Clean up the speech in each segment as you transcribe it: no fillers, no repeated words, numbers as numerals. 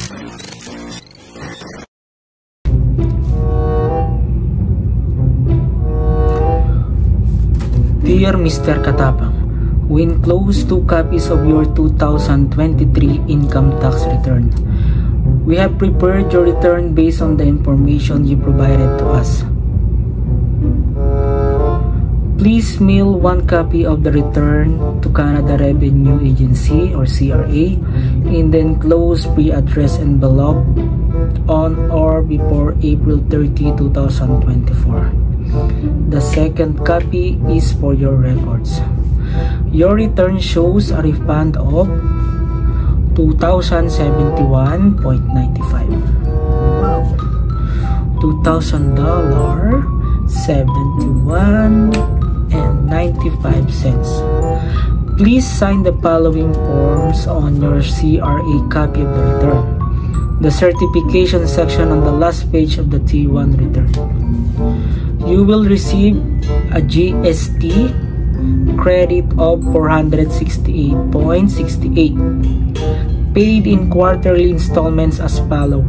Dear Mr. Katapang, we enclose 2 copies of your 2023 income tax return. We have prepared your return based on the information you provided to us. Please mail 1 copy of the return to Canada Revenue Agency or CRA in the enclosed pre-addressed envelope on or before April 30, 2024. The second copy is for your records. Your return shows a refund of $2,071.95. Wow. $2,000, 71.95. Please sign the following forms on your CRA copy of the return. The certification section on the last page of the T1 return. You will receive a GST credit of $468.68 paid in quarterly installments as follows: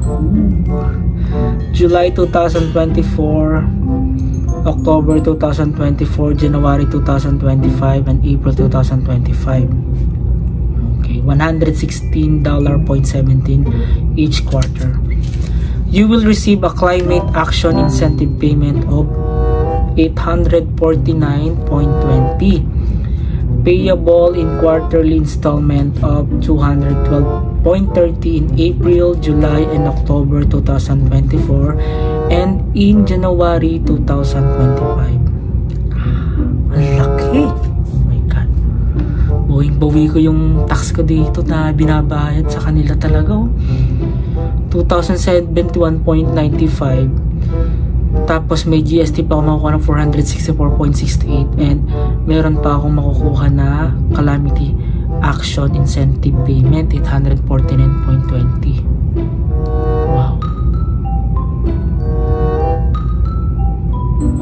July 2024, October 2024, January 2025, and April 2025. Okay, $116.17 each quarter. You will receive a climate action incentive payment of $849.20 payable in quarterly installment of $212.30 in April, July, and October 2024 and in January 2025. Ang laki! Oh my God. Bawing-bawi ko yung tax ko dito na binabayad sa kanila talaga. Oh. 2,071.95. Tapos may GST pa ako makukuha ng 464.68 and meron pa akong makukuha na calamity action incentive payment 849.20. Wow.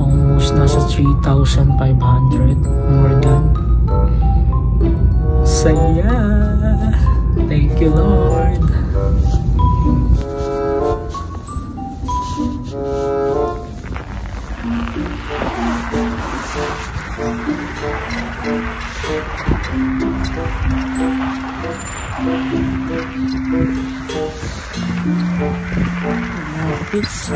Almost nasa 3,500 more than. Saya. Thank you, Lord. It's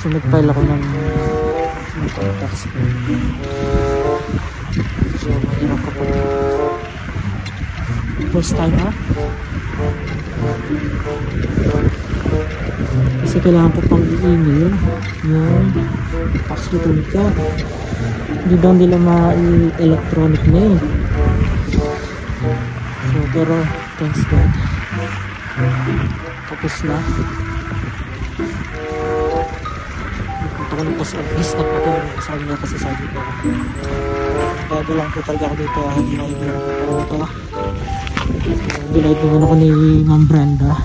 so nag-file ako ng tax. So mahirap kapag first time ha, kasi kailangan po pang i-email yung tax return ka. Hindi daw nila ma-electronic mail. So pero thanks God, tapos na. Ako ng post office, nagpatuloy ko sa kanya kasi sabi ko bago lang po talaga ako dito, denied lang po ito. Denied naman ako ni Ma'am Brenda.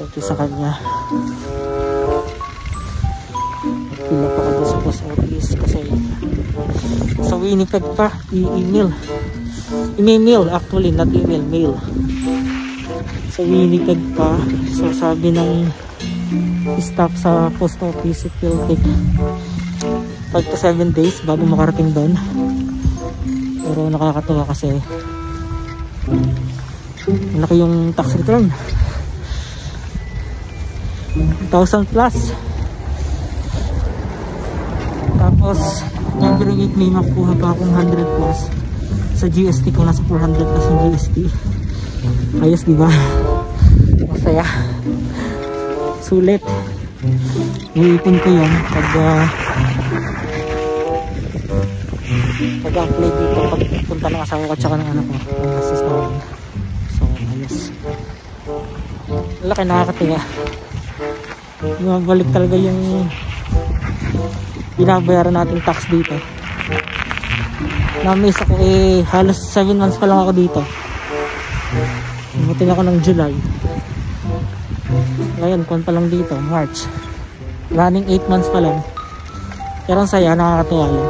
Thank you sa kanya. Pila pa ka sa post office kasi sa Winnipeg pa, i-email actually, not email, mail sa Winnipeg pa. So sabi ng staff sa post office, it will take 5 to 7 days bago makarating doon. Pero nakakatawa kasi malaki yung tax return, 1,000 plus. Tapos every week may makuha pa akong 100 plus. Sa GST ko nasa 400 plus yung GST. Ayos diba? Masaya, sulit. Iipon ko yun pag-apply dito, pagpunta ng asawa ko tsaka ng anak ko, ng assist namin. So ayos. Laki, nakakatuwa. Bumabalik talaga yung binabayaran nating tax dito. Na-miss ako halos 7 months pa lang ako dito. Umutin ako ng July. Ngayon, kuwan pa lang dito, March. Running 8 months pa lang. Pero ang saya, nakakatuwa lang.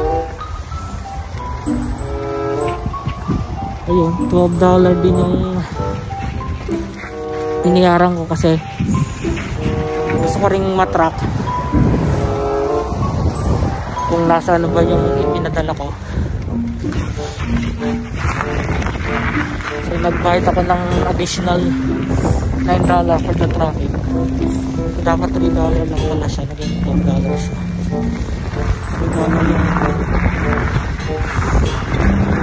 Ayun, $12 din yung binayaran ko kasi gusto ko ring matrack kung nasa ano ba yung ipinadala ko. So nagbayad ako ng additional $9 for the traffic. So dapat $3 lang pala siya, naging $12 siya. $3 yung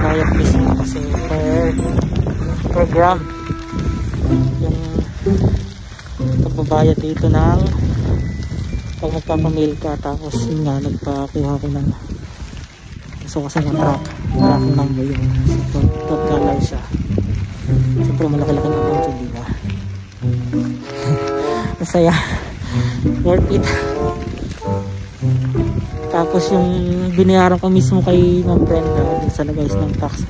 bayad mismo kasi per gram yung pagbabayad dito ng pag nagpapamail ka. Tapos yun nga, nagpakuha ko ng gusto kasi ng tracking number yung $12 siya. Siyempre malaki-laki ng account yun, diba? Masaya, worth it. Tapos yung binayaran ko mismo kay Ma'am Brenda sa guys ng tax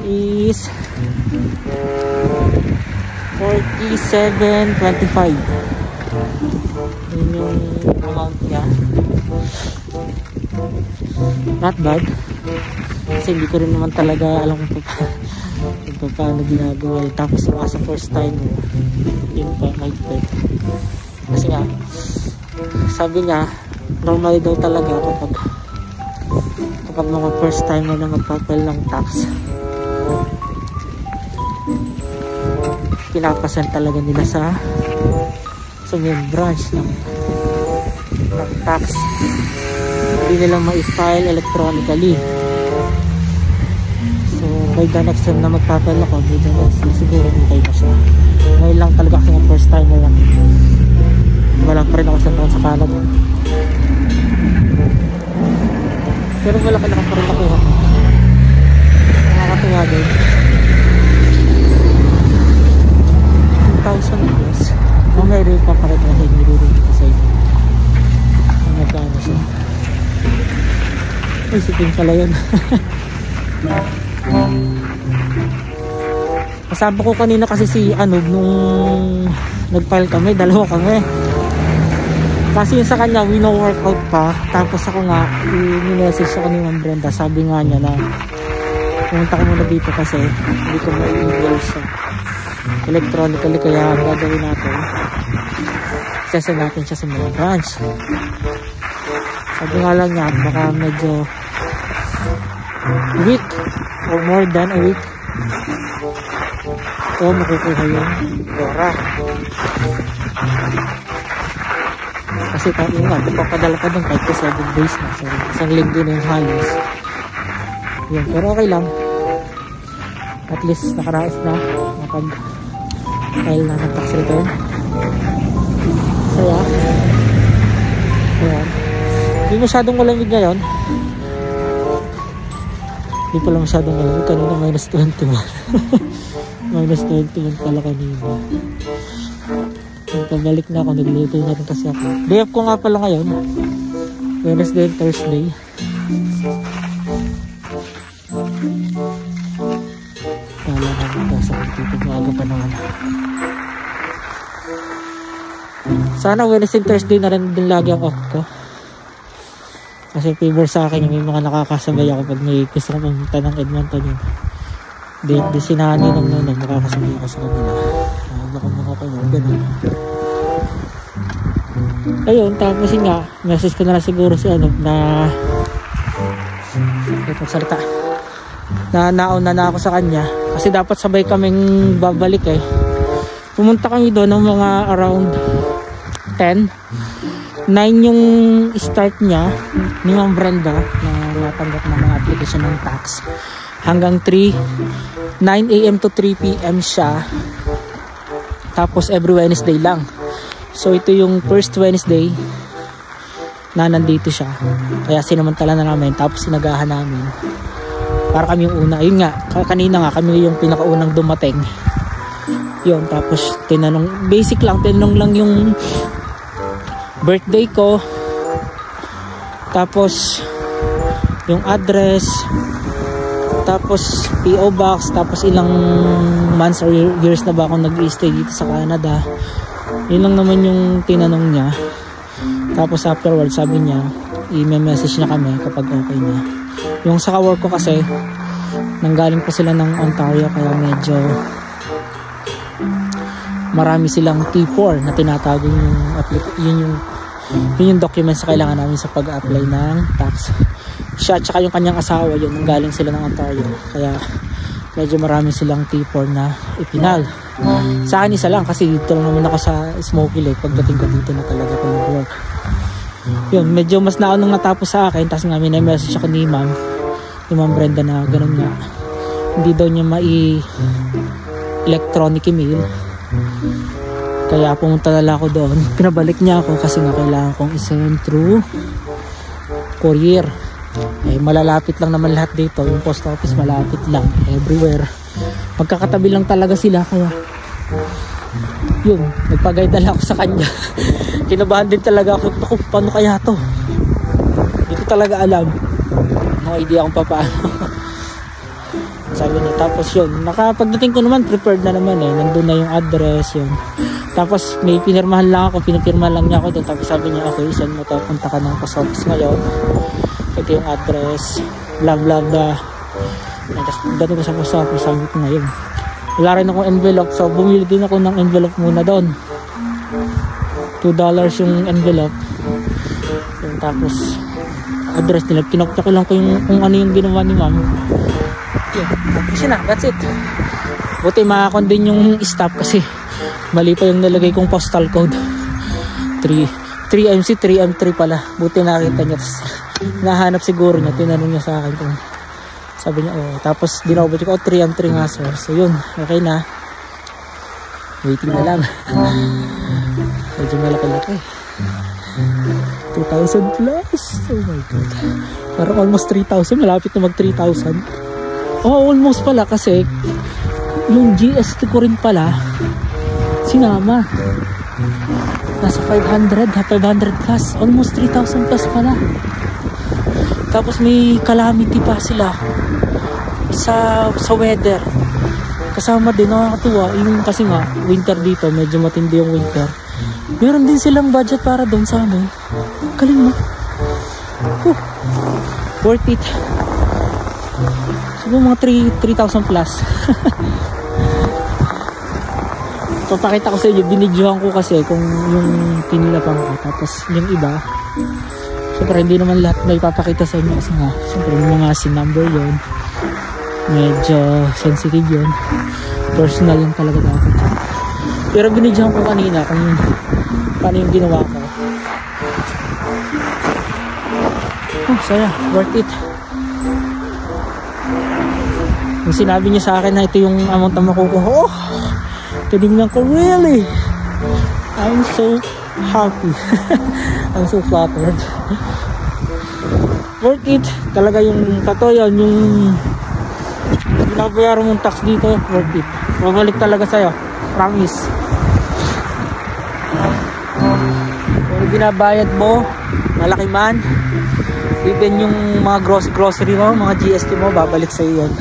is $47.25. Yun yung amount niya. Not bad kasi hindi ko rin naman talaga alam kung paano ginagawa. Tapos sa first time yun pa may pet kasi nga sabi niya normal daw talaga kapag mga first time na magpapal ng tax, pinapasan talaga nila sa main branch ng tax. Hindi nila ma-file electronically. So by the next time na magpapal ako, by the next siguro okay na siya. Ngayon lang talaga kasi ng first time na lang. Wala pa rin ako sa taon sa Canada. Pero malaki na pa rin nakuha ko. Nakakatuwa din. 2,000 plus. Mamaya rin papakita ko sa inyo. Rin ko sa inyo. Ang magkano siya. Ay, sipin pala yun. Kasama ko kanina kasi si Anob nung nag-file kami. Dalawa kami. Kasi sa kanya, we no workout pa. Tapos ako nga, i-message ako ni Ma'am Brenda. Sabi nga niya na pumunta ko muna dito kasi hindi ko ma-email siya electronically. Kaya ang gagawin natin, session natin siya sa mga branch. Sabi nga lang niya, baka medyo week or more than a week ito makukuha yung pera. Kasi tayo nga, papadala pa doon kahit 7 days na. So, isang linggo na yung halos. Yan, pero okay lang. At least nakaraos na. Nakapag-file na ng tax return. So, yan. Ayan. Hindi masyadong malamig ngayon. Hindi pala masyadong malamig. Kanina minus 21. Minus 21 pala kanina. Pabalik na ako, nagluto na rin kasi ako. Day off ko nga pala ngayon, Wednesday and Thursday. Kala na magkasa ko dito, maaga pa naman. Sana Wednesday and Thursday na rin din lagi ang off ko. Kasi favor sa akin yung may mga nakakasabay ako pag may gusto ko pumunta ng Edmonton yun. Di sinani nung noon, nakakasabay ako sa kanila. Baka mga kayo, ganun. Ayun, tapos yun nga, message ko na lang siguro si ano, na ito salita, na nauna na ako sa kanya. Kasi dapat sabay kaming babalik eh. Pumunta kami doon ng mga around 10. 9 yung start niya ni Ma'am Brenda na natanggap ng mga application ng tax. Hanggang 9 AM to 3 PM siya. Tapos every Wednesday lang. So ito yung first Wednesday na nandito siya. Kaya sinamantala na namin. Tapos sinagahan namin. Para kami yung una. Ayun nga, kanina nga kami yung pinakaunang dumating. Yun, tapos tinanong, basic lang, tinanong lang yung birthday ko, tapos yung address, tapos PO Box, tapos ilang months or years na ba ako nag-stay dito sa Canada. Yun lang naman yung tinanong niya. Tapos afterwards sabi niya i-message na kami kapag okay na. Yung sa work ko kasi nanggaling pa sila ng Ontario, kaya medyo marami silang T4 na tinatago yung yung documents na kailangan namin sa pag-apply ng tax. Siya at saka yung kanyang asawa, yun, nanggaling sila ng Ontario, kaya medyo marami silang T4 na ipinal. Sa akin isa lang kasi dito lang naman ako sa Smoky Lake. Pagdating ko dito na talaga ako nag-work. Yun, medyo mas naunang natapos sa akin. Tapos nga may message ako ni Ma'am Brenda na ganun nga, hindi daw niya electronic email, kaya pumunta na lang ako doon. Pinabalik niya ako kasi nga kailangan kong isend through courier. Eh, malalapit lang naman lahat dito. Yung post office malapit lang everywhere, magkakatabi lang talaga sila, kaya yun, nagpag-guide na lang ako sa kanya. Kinabahan din talaga ako, naku, paano kaya to, hindi ko talaga alam, no idea kung paano. Sabi niya, tapos yun, nakapagdating ko naman, prepared na naman eh, nandun na yung address yun. Tapos may pinirmahan lang ako, pinipirma lang niya ako doon. Tapos sabi niya, okay, send mo to, punta ka ng post office ngayon, ito yung address, blah blah blah. Tapos dating ko sa post office, sabi ko ngayon, wala rin akong envelope, so bumili din ako ng envelope muna doon. $2 yung envelope yun. Tapos address nila, kinokta ko lang kung ano yung ginawa ni Ma'am. Yun, tapos yun na, that's it. Buti makakon din yung stop kasi mali pa yung nilagay kong postal code, 3MC 3M3 pala. Buti nakita niya, tapos nahanap siguro niya, tinanong niya sa akin kung, sabi niya oh, tapos dinobot ko, 3M3 nga sir. So yun, okay na, waiting na lang. Medyo malaki-laki, 2,000 plus, oh my god, parang almost 3,000, malapit na mag 3,000. Oh, almost pala kasi yung GST ko rin pala sinama, nasa 500 plus, almost 3,000 plus pala. Tapos may calamity pa sila sa weather, kasama din, nakakatuwa yung kasi nga winter dito, medyo matindi yung winter. Meron din silang budget para doon sa amin, galing mo. Worth it. Siguro mga 3,000 plus. Papakita ko sa inyo, binidyohan ko kasi kung yung pinilapang ko. Tapos yung iba, syempre hindi naman lahat may papakita sa inyo kasi nga, syempre yung mga SIN number yun, medyo sensitive yun, personal lang talaga dapat. Pero binidyohan ko kanina kung paano yung ginawa ko. Oh, saya, worth it. Yung sinabi niya sa akin na ito yung amount na makukuha, oh, tinignan ko, really, I'm so happy. I'm so flattered. Worth it talaga yung katoyan, yung binabayaran mong tax dito, worth it. Babalik talaga sa'yo, promise. Kung binabayad mo, malaki man, even yung mga grocery mo, mga GST mo, babalik sa'yo yun.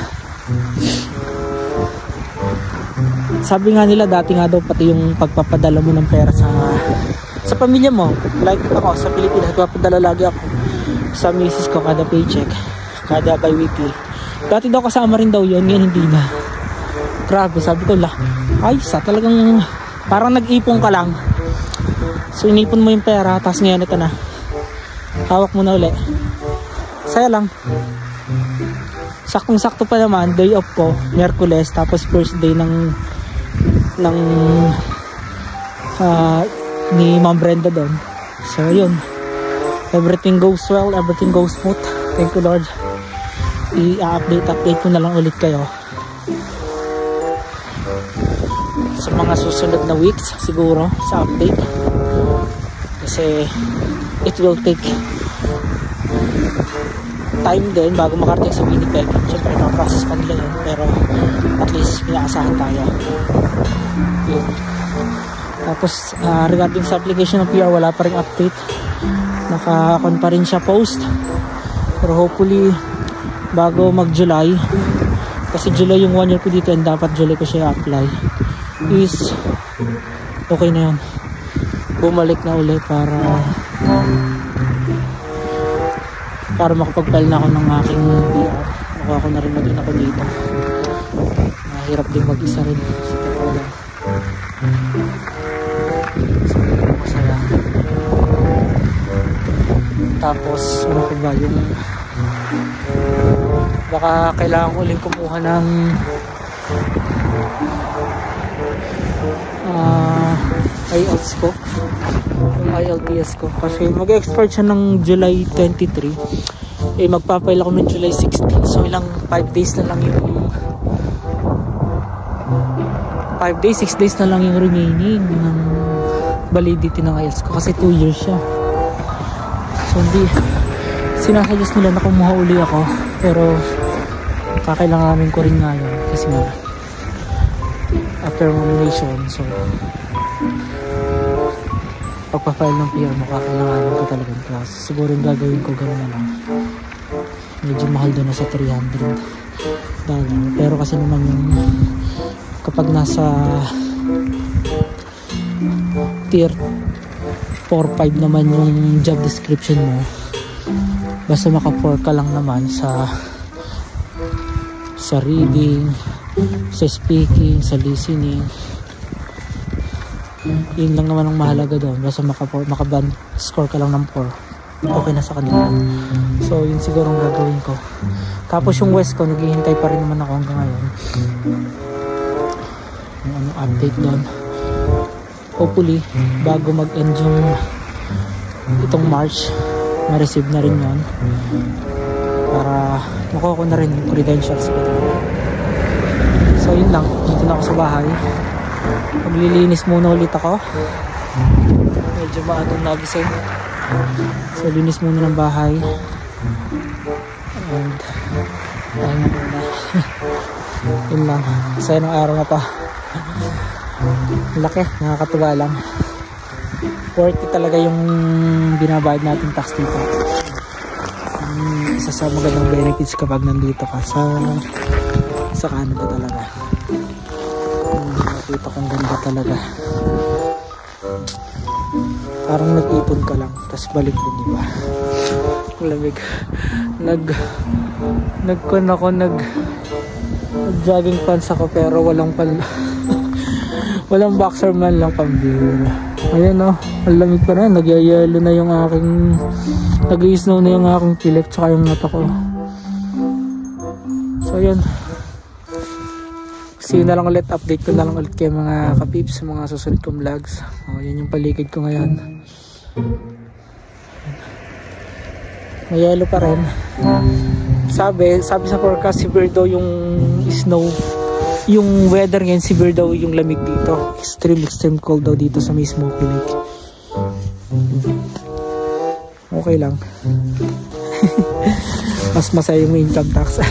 Sabi nga nila dati nga daw pati yung pagpapadala mo ng pera sa pamilya mo, like ako sa Pilipinas, nagpapadala lagi ako sa misis ko kada paycheck, kada bi-weekly. Dati daw kasama rin daw yun, ngayon hindi na. Grabe, sabi ko lah, ay sa talagang parang nag-ipon ka lang, so inipon mo yung pera, tapos ngayon ito na, hawak mo na uli. Saya lang. Saktong sakto pa naman, day off ko, Miyerkules, tapos first day ng ni Ma'am Brenda doon. So yun, everything goes well, everything goes smooth, thank you Lord. I-update ko na lang ulit kayo sa mga susunod na weeks siguro sa update, kasi it will take time din bago makarating sa Winnipeg. Siyempre na-process pa nila yun, pero at at least may aasahan tayo. Yun. Tapos regarding sa application ng PR, wala pa rin update. Naka-on pa rin siya post, pero hopefully bago mag July, kasi July yung 1 year ko dito and dapat July ko siya apply, is okay na yun. Bumalik na ulit para makapag-file na ako ng aking PR. Nakuha ko na rin na din ako dito. Mahirap din mag-isa rin sa totoo lang. Masaya. Tapos ano pa ba yung baka kailangan ko uling kumuha ng IELTS ko, yung IELTS ko, kasi mag-expire siya ng July 23. Magpapail ako ng July 16, so ilang 5 days na lang yung 5 days, 6 days na lang yung remaining ng validity ng IELTS ko, kasi 2 years siya. So hindi sinasuggest nila na kumuha uli ako, pero kakailanganin ko rin nga yun kasi nga after nomination, so pagpa-file ng PR mo kakailanganin ko talaga yung class. Siguro yung gagawin ko gano'n na lang, medyo mahal doon na sa $300, pero kasi naman yung kapag nasa tier 4-5 naman yung job description mo, basta maka 4 ka lang naman sa reading, sa speaking, sa listening, yun lang naman ang mahalaga doon. Basta maka-band score ka lang ng 4, okay na sa kanila. So yun siguro ang gagawin ko. Tapos yung West ko, naghihintay pa rin naman ako hanggang ngayon yung anong update doon. Hopefully bago mag-end yung itong March, ma-receive na rin yun para makuha ko na rin yung credentials ko. So yun lang, dito na ako sa bahay. Maglilinis muna ulit ako, medyo maatong nagising. So linis muna ng bahay and ayun muna. Yun lang, saya ng araw na to. Laki, nakakatuwa lang. Worth it talaga yung binabayad natin tax dito. Isa sa magandang benefits kapag nandito ka sa Canada talaga. Nakita kong ganda talaga. Parang nag-ipon ka lang tapos balik din, diba? Lamig. Nag-jogging pants ako pero walang walang boxer man lang pambira. Ayan o, ang lamig pa na, nagyayelo na yung aking, nag-i-snow na yung aking pilip tsaka yung mata ko. So yun, see na lang ulit, update ko na lang ulit kayo mga kapips sa mga susunod kong vlogs. Yan yung paligid ko ngayon, may yelo pa rin. Sabi sa forecast, severe daw yung snow, yung weather ngayon, severe daw yung lamig dito. Extreme cold daw dito sa may Smoky Lake. Okay lang. Mas masaya yung income tax.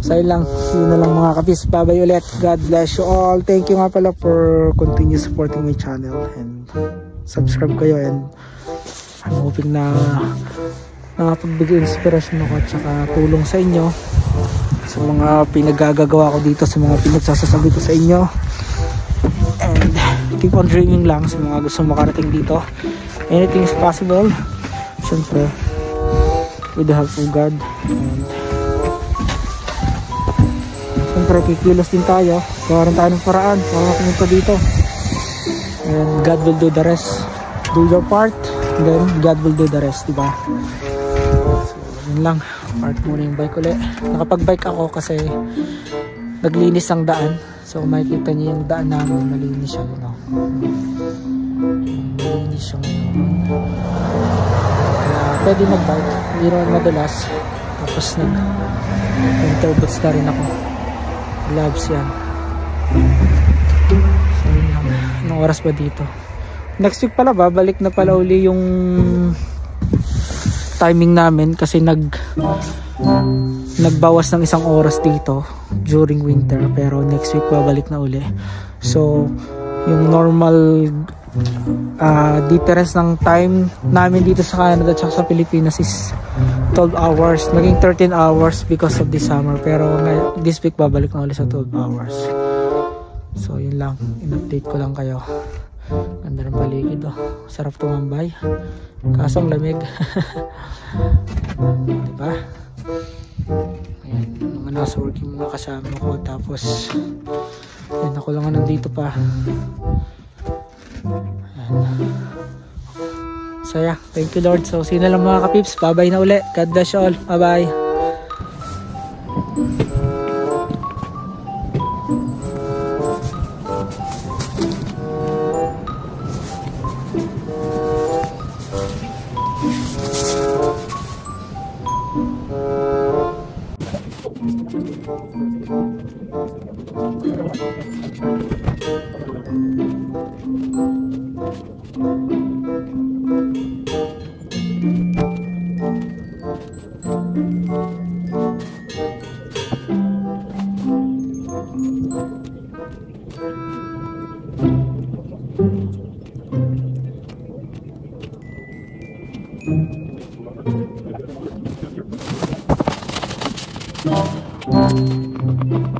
So yun lang. Yun na lang mga kapis. Bye-bye ulit. God bless you all. Thank you nga pala for continue supporting my channel. And subscribe kayo. And I'm hoping na nakapagbigay inspiration ako at saka tulong sa inyo sa mga pinagagagawa ko dito, sa mga pinagsasasabi ko sa inyo. And keep on dreaming lang sa mga gusto makarating dito. Anything is possible, syempre with the help of God. And syempre kikilos din tayo, gawa rin tayo ng paraan para makapunta dito. And God will do the rest. Do your part, then God will do the rest, diba? So yun lang, part muna yung bike ulit. Nakapag-bike ako kasi naglinis ang daan. So makikita niyo yung daan namin, malinis siya, you know. Malinis siya, kaya pwede mag-bike, hindi naman madalas. Tapos winter boots na rin ako, gloves yan. So yun lang, anong oras ba dito? Next week pala, babalik na pala uli yung timing namin kasi nagbawas ng 1 oras dito during winter, pero next week babalik na uli. So yung normal difference ng time namin dito sa Canada at sa Pilipinas is 12 hours. Naging 13 hours because of the summer, pero this week babalik na ulit sa 12 hours. So yun lang, in-update ko lang kayo. Ganda ng paligid, oh. Sarap tumambay, kaso ang lamig. Diba? Ayan, mga nasa work yung mga kasama ko, tapos yun, ako lang nandito pa. Ayan. Saya, thank you Lord. So sino lang mga kapips, bye-bye na uli. God bless you all, bye-bye. Thank you.